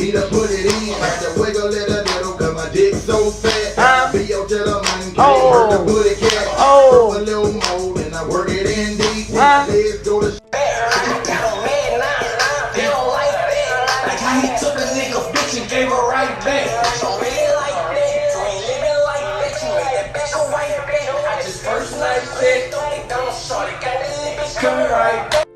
me to put it in. Had to wiggle it a little, cause my dick so fat. Be your gentleman, can't hurt the booty cat. A little more, and I work it in deep. Legs go to gave her right back.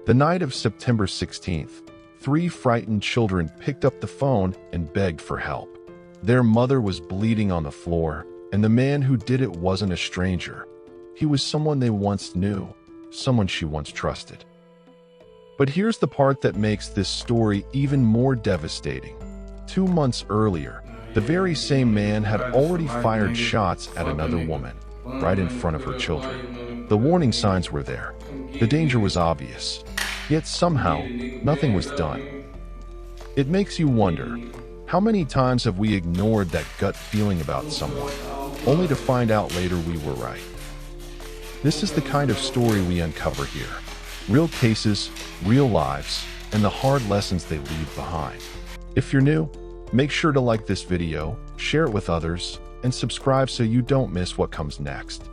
The night of September 16th, 3 frightened children picked up the phone and begged for help. Their mother was bleeding on the floor, and the man who did it wasn't a stranger. He was someone they once knew, someone she once trusted. But here's the part that makes this story even more devastating. 2 months earlier, the very same man had already fired shots at another woman, right in front of her children. The warning signs were there. The danger was obvious. Yet somehow, nothing was done. It makes you wonder, how many times have we ignored that gut feeling about someone, only to find out later we were right? This is the kind of story we uncover here. Real cases, real lives, and the hard lessons they leave behind. If you're new, make sure to like this video, share it with others, and subscribe so you don't miss what comes next.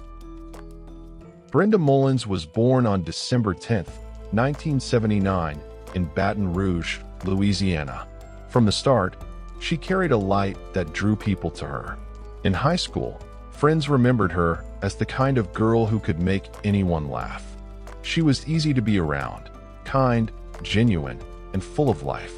Brenda Mullins was born on December 10, 1979, in Baton Rouge, Louisiana. From the start, she carried a light that drew people to her. In high school, friends remembered her as the kind of girl who could make anyone laugh. She was easy to be around, kind, genuine, and full of life.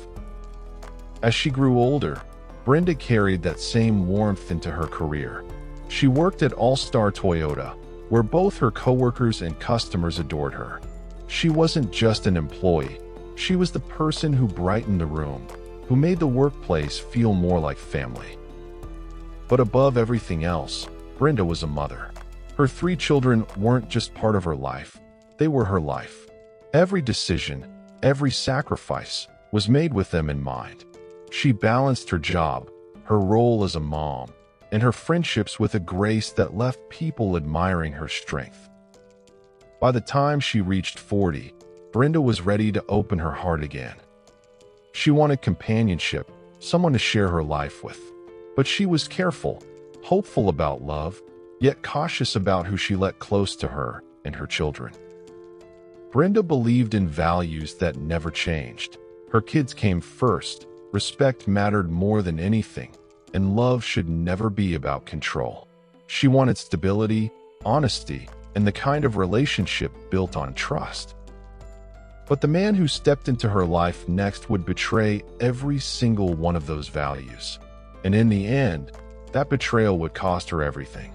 As she grew older, Brenda carried that same warmth into her career. She worked at All-Star Toyota, where both her coworkers and customers adored her. She wasn't just an employee, she was the person who brightened the room, who made the workplace feel more like family. But above everything else, Brenda was a mother. Her 3 children weren't just part of her life, they were her life. Every decision, every sacrifice was made with them in mind. She balanced her job, her role as a mom, and her friendships with a grace that left people admiring her strength. By the time she reached 40, Brenda was ready to open her heart again. She wanted companionship, someone to share her life with. But she was careful, hopeful about love, yet cautious about who she let close to her and her children. Brenda believed in values that never changed. Her kids came first. Respect mattered more than anything, and love should never be about control. She wanted stability, honesty, and the kind of relationship built on trust. But the man who stepped into her life next would betray every single one of those values. And in the end, that betrayal would cost her everything.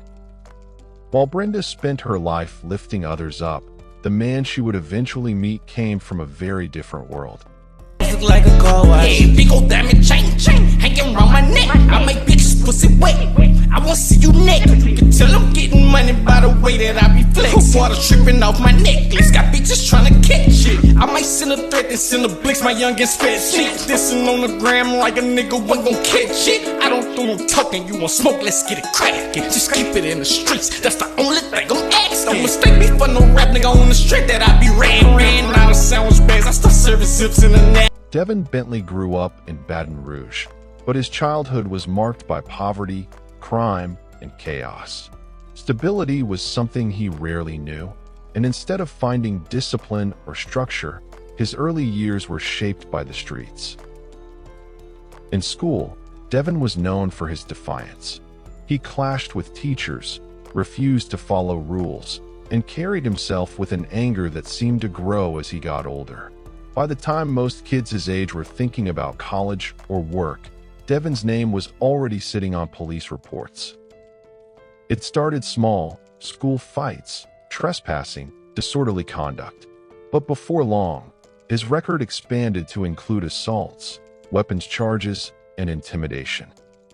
While Brenda spent her life lifting others up, the man she would eventually meet came from a very different world. Look like a car wash. Hey, big old diamond chain, hanging around my neck. I make bitches pussy wet. I wanna see you naked. You can tell I'm getting money by the way that I be flexing. Water dripping off my necklace. Got bitches trying to catch it. I might send a threat and send a blitz. My youngest fed shit. Dissing on the gram like a nigga wasn't gon' catch it. I don't do no talking. You want smoke? Let's get it crackin'. Just keep it in the streets. That's the only thing I'm asking. Don't mistake me for no rap nigga on the street that I be ran out of sandwich bags. I start serving zips in the net. Devin Bentley grew up in Baton Rouge, but his childhood was marked by poverty, crime, and chaos. Stability was something he rarely knew, and instead of finding discipline or structure, his early years were shaped by the streets. In school, Devin was known for his defiance. He clashed with teachers, refused to follow rules, and carried himself with an anger that seemed to grow as he got older. By the time most kids his age were thinking about college or work, Devin's name was already sitting on police reports. It started small: school fights, trespassing, disorderly conduct. But before long, his record expanded to include assaults, weapons charges, and intimidation.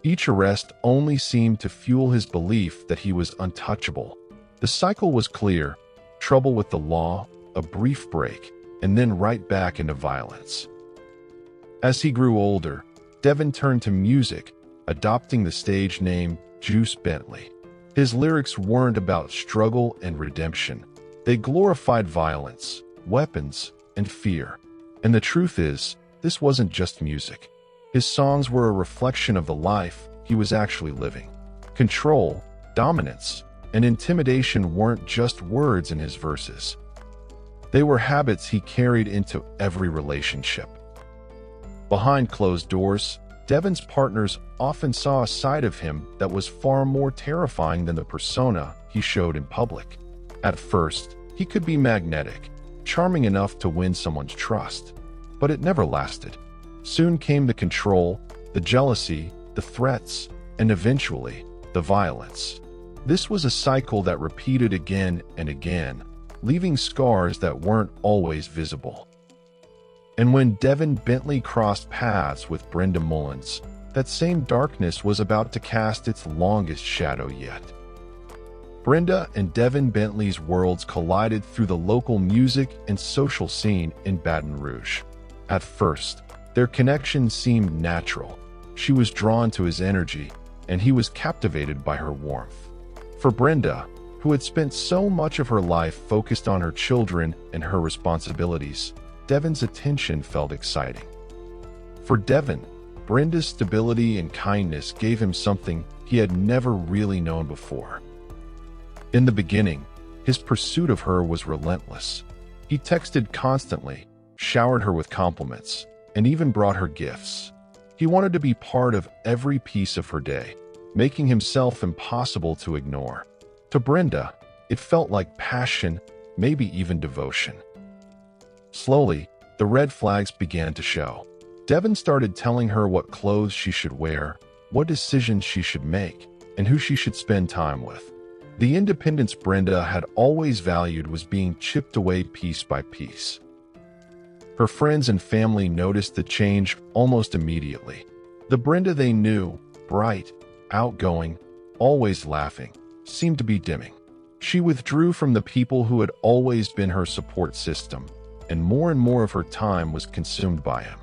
Each arrest only seemed to fuel his belief that he was untouchable. The cycle was clear: trouble with the law, a brief break, and then right back into violence. As he grew older, Devin turned to music, adopting the stage name Juice Bentley. His lyrics weren't about struggle and redemption. They glorified violence, weapons, and fear. And the truth is, this wasn't just music. His songs were a reflection of the life he was actually living. Control, dominance, and intimidation weren't just words in his verses. They were habits he carried into every relationship. Behind closed doors, Devin's partners often saw a side of him that was far more terrifying than the persona he showed in public. At first, he could be magnetic, charming enough to win someone's trust, but it never lasted. Soon came the control, the jealousy, the threats, and eventually, the violence. This was a cycle that repeated again and again, leaving scars that weren't always visible. And when Devin Bentley crossed paths with Brenda Mullins, that same darkness was about to cast its longest shadow yet. Brenda and Devin Bentley's worlds collided through the local music and social scene in Baton Rouge. At first, their connection seemed natural. She was drawn to his energy, and he was captivated by her warmth. For Brenda, who had spent so much of her life focused on her children and her responsibilities, Devin's attention felt exciting. For Devin, Brenda's stability and kindness gave him something he had never really known before. In the beginning, his pursuit of her was relentless. He texted constantly, showered her with compliments, and even brought her gifts. He wanted to be part of every piece of her day, making himself impossible to ignore. To Brenda, it felt like passion, maybe even devotion. Slowly, the red flags began to show. Devin started telling her what clothes she should wear, what decisions she should make, and who she should spend time with. The independence Brenda had always valued was being chipped away piece by piece. Her friends and family noticed the change almost immediately. The Brenda they knew, bright, outgoing, always laughing, seemed to be dimming. She withdrew from the people who had always been her support system, and more of her time was consumed by him.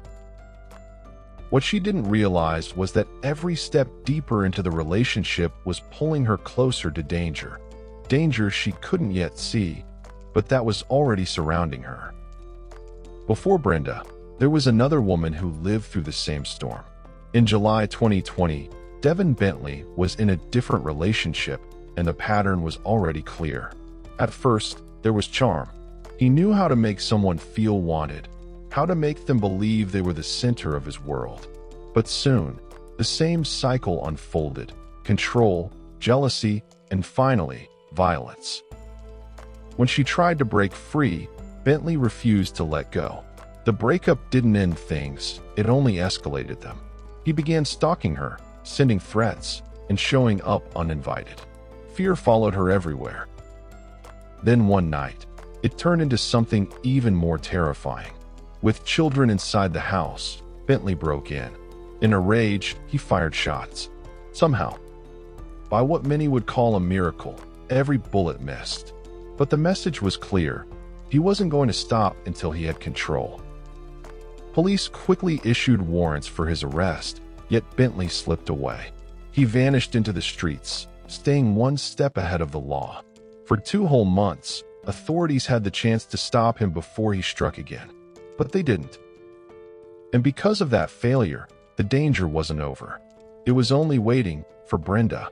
What she didn't realize was that every step deeper into the relationship was pulling her closer to danger. Danger she couldn't yet see, but that was already surrounding her. Before Brenda, there was another woman who lived through the same storm. In July 2020, Devin Bentley was in a different relationship, and the pattern was already clear. At first, there was charm. He knew how to make someone feel wanted, how to make them believe they were the center of his world. But soon, the same cycle unfolded: control, jealousy, and finally, violence. When she tried to break free, Bentley refused to let go. The breakup didn't end things, it only escalated them. He began stalking her, sending threats, and showing up uninvited. Fear followed her everywhere. Then one night, it turned into something even more terrifying. With children inside the house, Bentley broke in. In a rage, he fired shots. Somehow, by what many would call a miracle, every bullet missed. But the message was clear. He wasn't going to stop until he had control. Police quickly issued warrants for his arrest, yet Bentley slipped away. He vanished into the streets, staying one step ahead of the law. For 2 whole months, authorities had the chance to stop him before he struck again. But they didn't. And because of that failure, the danger wasn't over. It was only waiting for Brenda.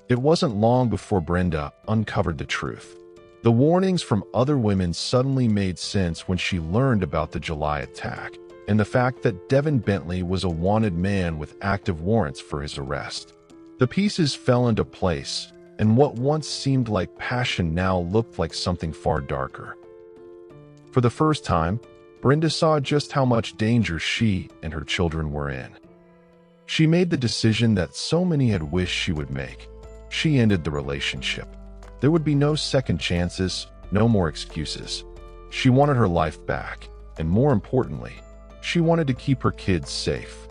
It wasn't long before Brenda uncovered the truth. The warnings from other women suddenly made sense when she learned about the July attack, and the fact that Devin Bentley was a wanted man with active warrants for his arrest. The pieces fell into place, and what once seemed like passion now looked like something far darker. For the first time, Brenda saw just how much danger she and her children were in. She made the decision that so many had wished she would make. She ended the relationship. There would be no second chances, no more excuses. She wanted her life back, and more importantly, she wanted to keep her kids safe.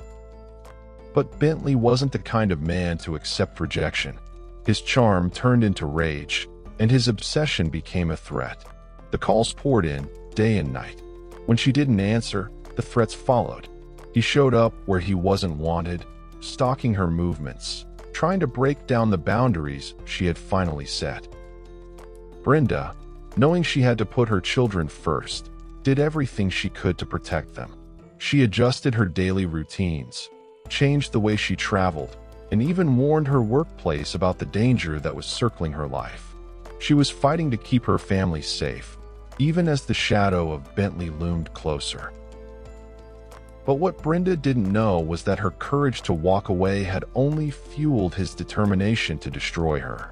But Bentley wasn't the kind of man to accept rejection. His charm turned into rage, and his obsession became a threat. The calls poured in, day and night. When she didn't answer, the threats followed. He showed up where he wasn't wanted, stalking her movements, trying to break down the boundaries she had finally set. Brenda, knowing she had to put her children first, did everything she could to protect them. She adjusted her daily routines, changed the way she traveled, and even warned her workplace about the danger that was circling her life. She was fighting to keep her family safe, even as the shadow of Bentley loomed closer. But what Brenda didn't know was that her courage to walk away had only fueled his determination to destroy her.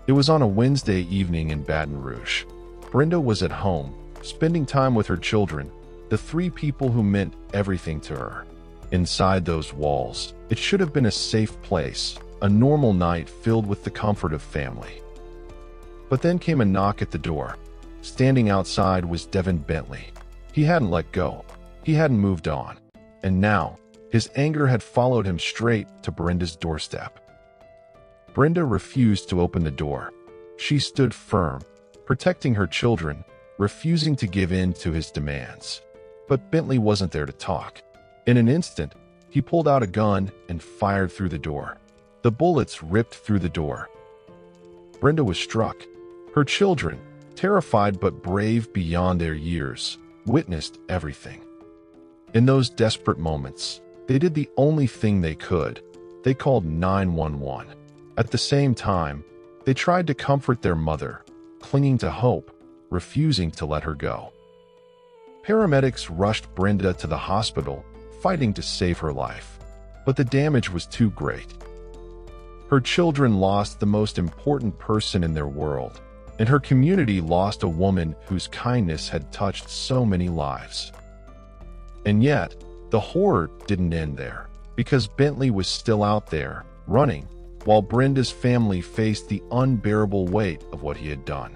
It was on a Wednesday evening in Baton Rouge. Brenda was at home, spending time with her children, the three people who meant everything to her. Inside those walls, it should have been a safe place, a normal night filled with the comfort of family. But then came a knock at the door. Standing outside was Devin Bentley. He hadn't let go. He hadn't moved on. And now, his anger had followed him straight to Brenda's doorstep. Brenda refused to open the door. She stood firm, protecting her children, refusing to give in to his demands. But Bentley wasn't there to talk. In an instant, he pulled out a gun and fired through the door. The bullets ripped through the door. Brenda was struck. Her children, terrified but brave beyond their years, witnessed everything. In those desperate moments, they did the only thing they could. They called 911. At the same time, they tried to comfort their mother, clinging to hope, refusing to let her go. Paramedics rushed Brenda to the hospital, fighting to save her life. But the damage was too great. Her children lost the most important person in their world, and her community lost a woman whose kindness had touched so many lives. And yet, the horror didn't end there, because Bentley was still out there, running, while Brenda's family faced the unbearable weight of what he had done.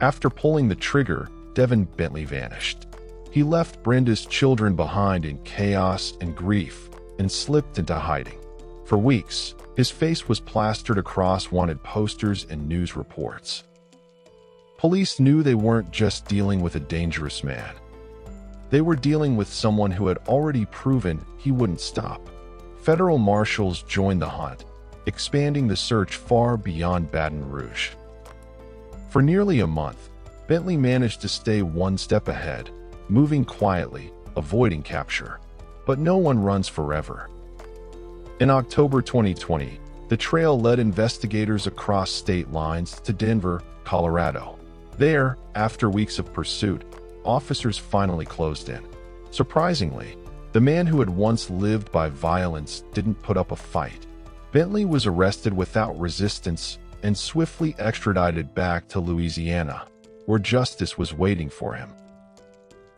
After pulling the trigger, Devin Bentley vanished. He left Brenda's children behind in chaos and grief and slipped into hiding. For weeks, his face was plastered across wanted posters and news reports. Police knew they weren't just dealing with a dangerous man. They were dealing with someone who had already proven he wouldn't stop. Federal marshals joined the hunt, expanding the search far beyond Baton Rouge. For nearly a month, Bentley managed to stay one step ahead, moving quietly, avoiding capture. But no one runs forever. In October 2020, the trail led investigators across state lines to Denver, Colorado. There, after weeks of pursuit, officers finally closed in. Surprisingly, the man who had once lived by violence didn't put up a fight. Bentley was arrested without resistance and swiftly extradited back to Louisiana, where justice was waiting for him.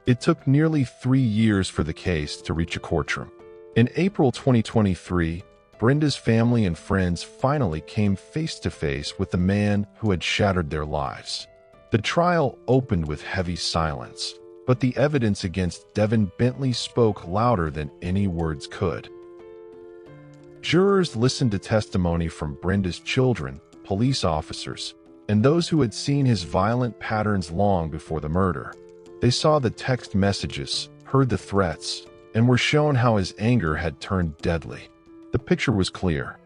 It took nearly 3 years for the case to reach a courtroom. In April 2023, Brenda's family and friends finally came face to face with the man who had shattered their lives. The trial opened with heavy silence, but the evidence against Devin Bentley spoke louder than any words could. Jurors listened to testimony from Brenda's children, police officers, and those who had seen his violent patterns long before the murder. They saw the text messages, heard the threats, and were shown how his anger had turned deadly. The picture was clear.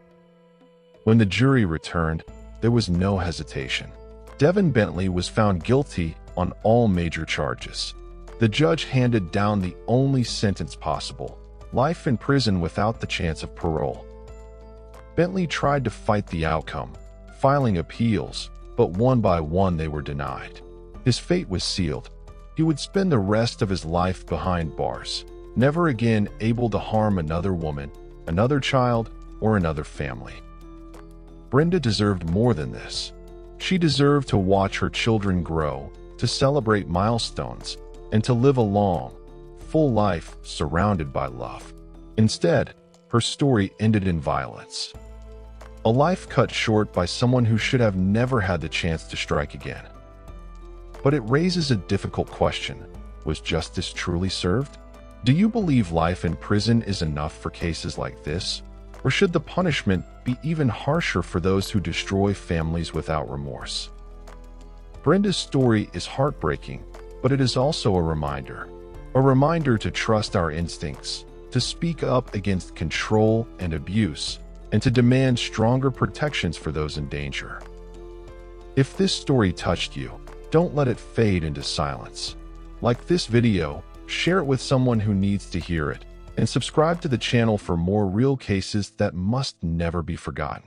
When the jury returned, there was no hesitation. Devin Bentley was found guilty on all major charges. The judge handed down the only sentence possible: life in prison without the chance of parole. Bentley tried to fight the outcome, filing appeals, but one by one they were denied. His fate was sealed. He would spend the rest of his life behind bars, never again able to harm another woman, another child, or another family. Brenda deserved more than this. She deserved to watch her children grow, to celebrate milestones, and to live a long, full life surrounded by love. Instead, her story ended in violence. A life cut short by someone who should have never had the chance to strike again. But it raises a difficult question. Was justice truly served? Do you believe life in prison is enough for cases like this? Or should the punishment be even harsher for those who destroy families without remorse? Brenda's story is heartbreaking, but it is also a reminder to trust our instincts, to speak up against control and abuse, and to demand stronger protections for those in danger. If this story touched you, don't let it fade into silence. Like this video, share it with someone who needs to hear it, and subscribe to the channel for more real cases that must never be forgotten.